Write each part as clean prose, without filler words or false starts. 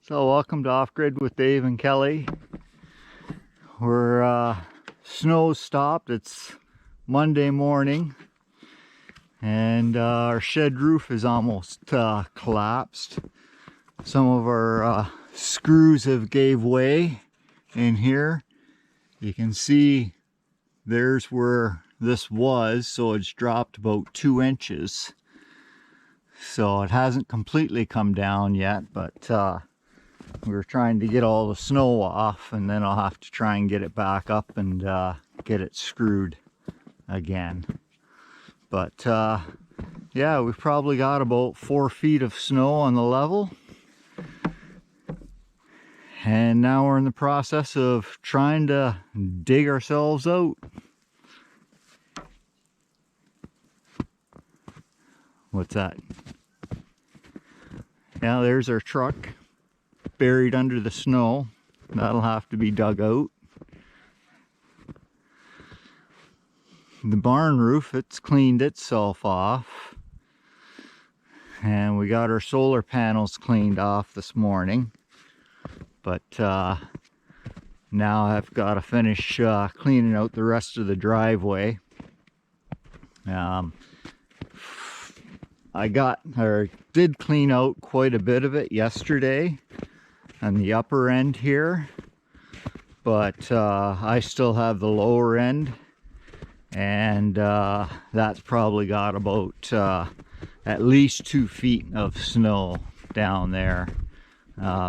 So welcome to Off Grid with Dave and Kelly. We're snow's stopped. It's Monday morning and our shed roof is almost collapsed. Some of our screws have gave way in here. You can see there's where this was, so it's dropped about 2 inches. So it hasn't completely come down yet, but we're trying to get all the snow off, and then I'll have to try and get it back up and get it screwed again. But yeah, we've probably got about 4 feet of snow on the level. And now we're in the process of trying to dig ourselves out. What's that? Yeah, there's our truck buried under the snow. That'll have to be dug out. The barn roof, it's cleaned itself off. And we got our solar panels cleaned off this morning. But now I've got to finish cleaning out the rest of the driveway. I did clean out quite a bit of it yesterday on the upper end here, but I still have the lower end, and that's probably got about at least 2 feet of snow down there,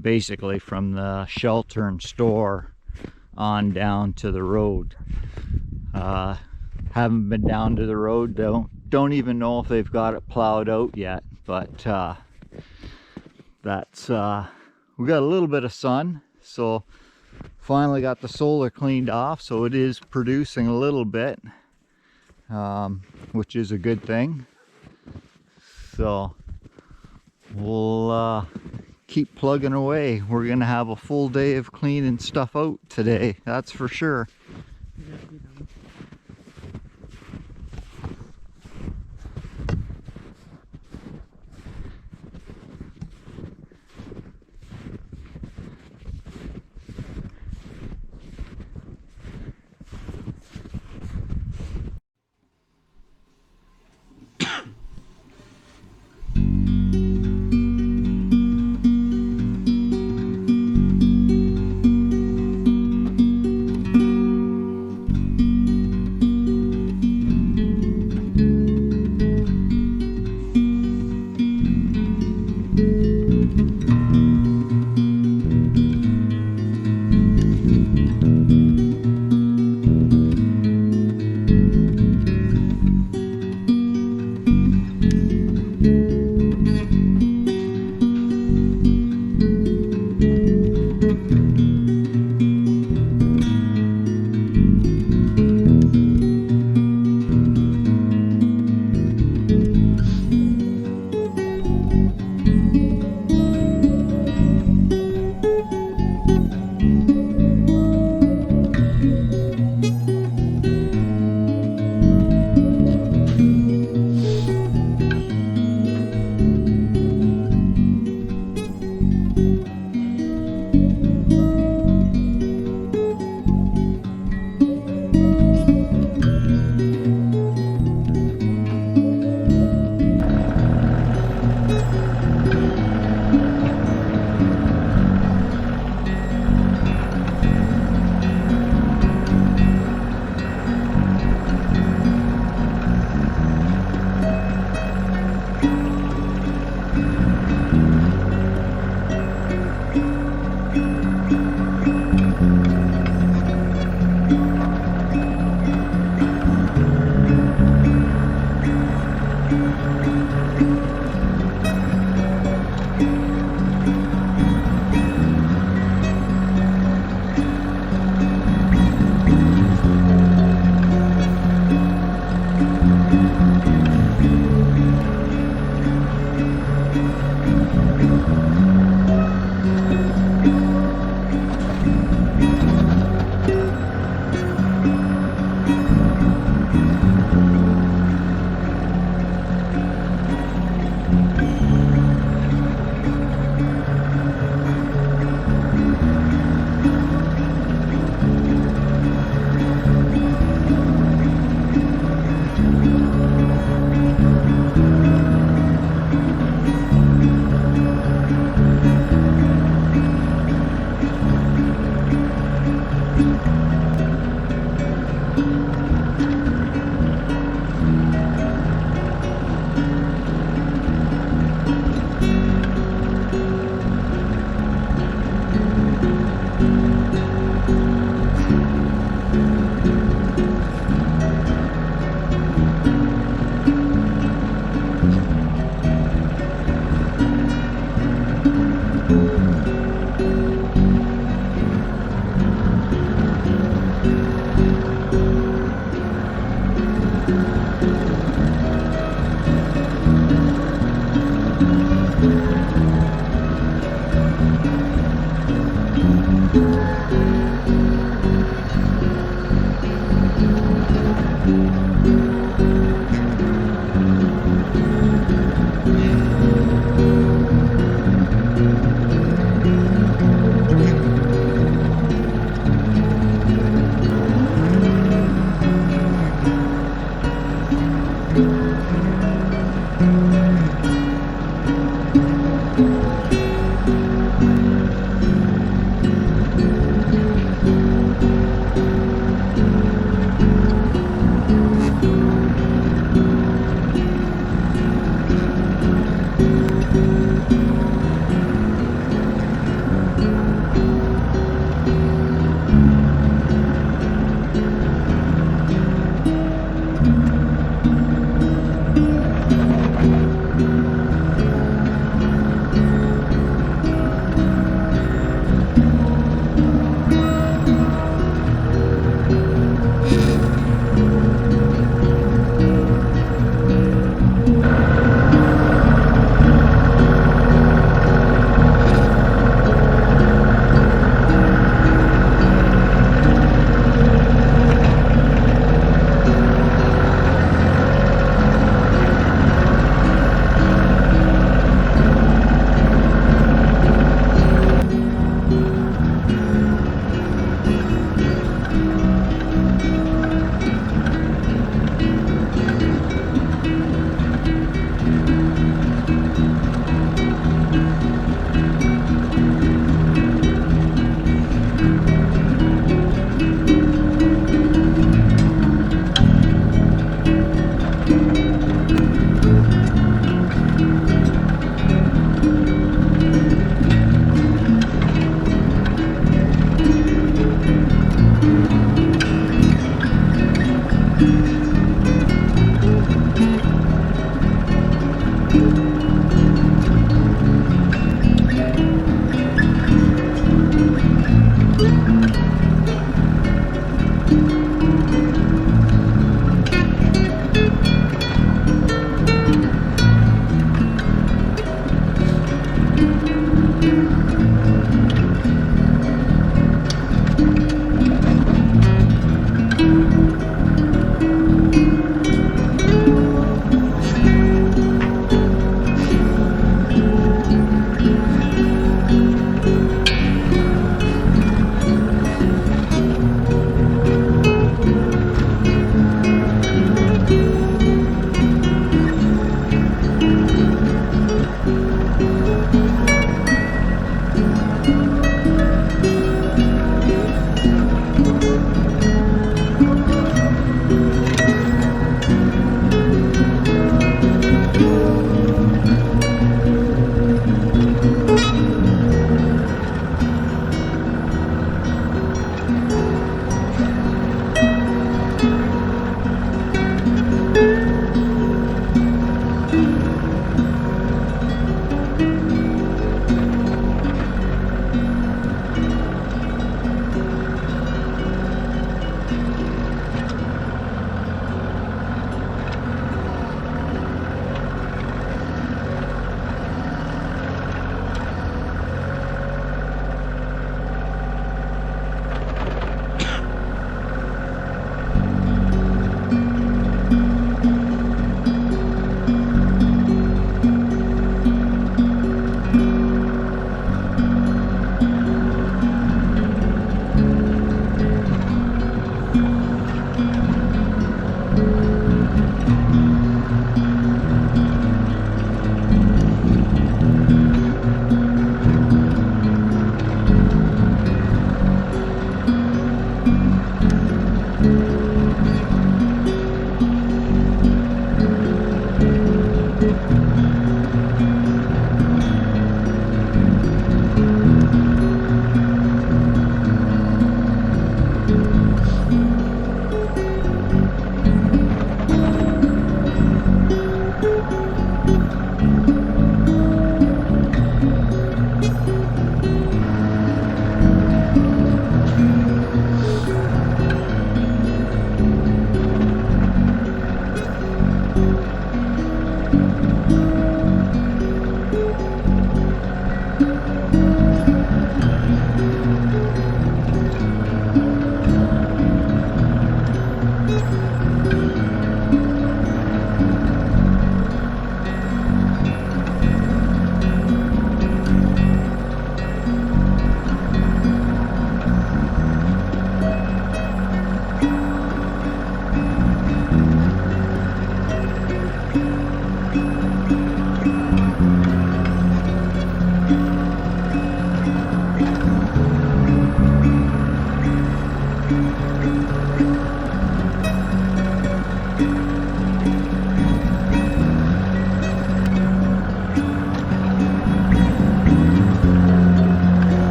basically from the shelter and store on down to the road. Haven't been down to the road, don't even know if they've got it plowed out yet, but that's we got a little bit of sun, so finally got the solar cleaned off, so it is producing a little bit, which is a good thing. So we'll keep plugging away. We're gonna have a full day of cleaning stuff out today, that's for sure.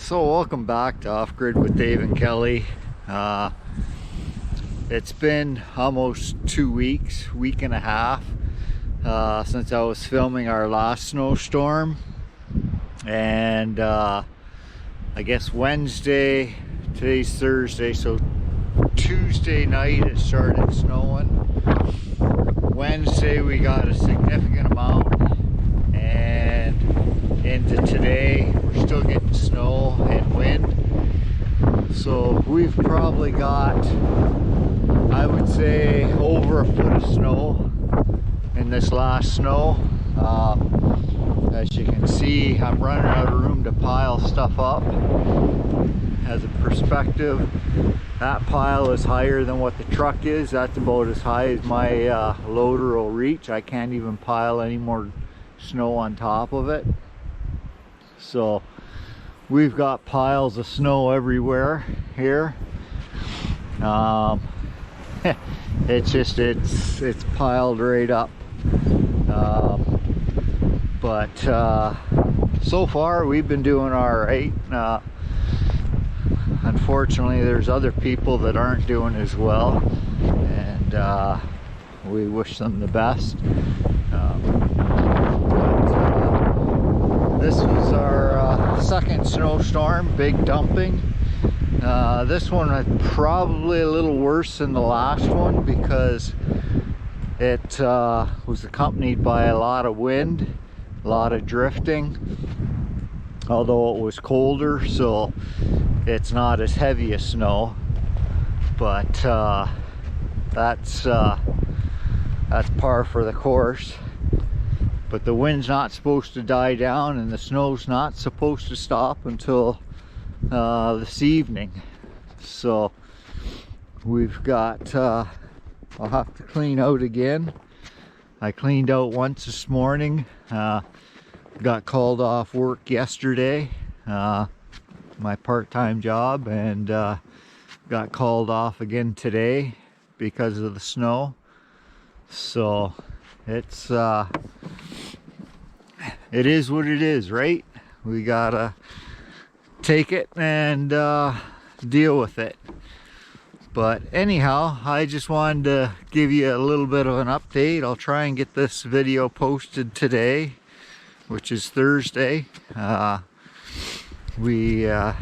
So welcome back to Off Grid with Dave and Kelly. It's been almost 2 weeks, week and a half, since I was filming our last snowstorm. And I guess Wednesday, today's Thursday, so Tuesday night it started snowing. Wednesday we got a significant amount, and into today we're still getting snow and wind. So we've probably got, I would say, over a foot of snow in this last snow. As you can see, I'm running out of room to pile stuff up. As a perspective, that pile is higher than what the truck is. That's about as high as my loader will reach. I can't even pile any more snow on top of it. So we've got piles of snow everywhere here. It's piled right up. But so far we've been doing all right. Unfortunately, there's other people that aren't doing as well, and we wish them the best. This was our second snowstorm, big dumping. This one was probably a little worse than the last one because it was accompanied by a lot of wind, a lot of drifting, although it was colder, so it's not as heavy as snow. But that's par for the course. But the wind's not supposed to die down, and the snow's not supposed to stop until this evening. So we've got, I'll have to clean out again. I cleaned out once this morning. Got called off work yesterday, my part-time job, and got called off again today because of the snow. So it's it is what it is, right? We gotta take it and deal with it. But anyhow, I just wanted to give you a little bit of an update. I'll try and get this video posted today, which is Thursday. We had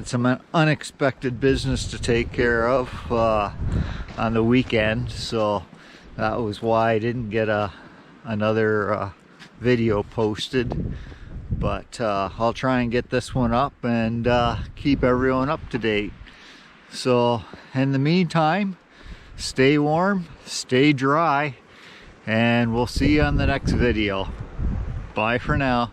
some unexpected business to take care of on the weekend, so that was why I didn't get another video posted. But I'll try and get this one up and keep everyone up to date. So in the meantime, stay warm, stay dry, and we'll see you on the next video. Bye for now.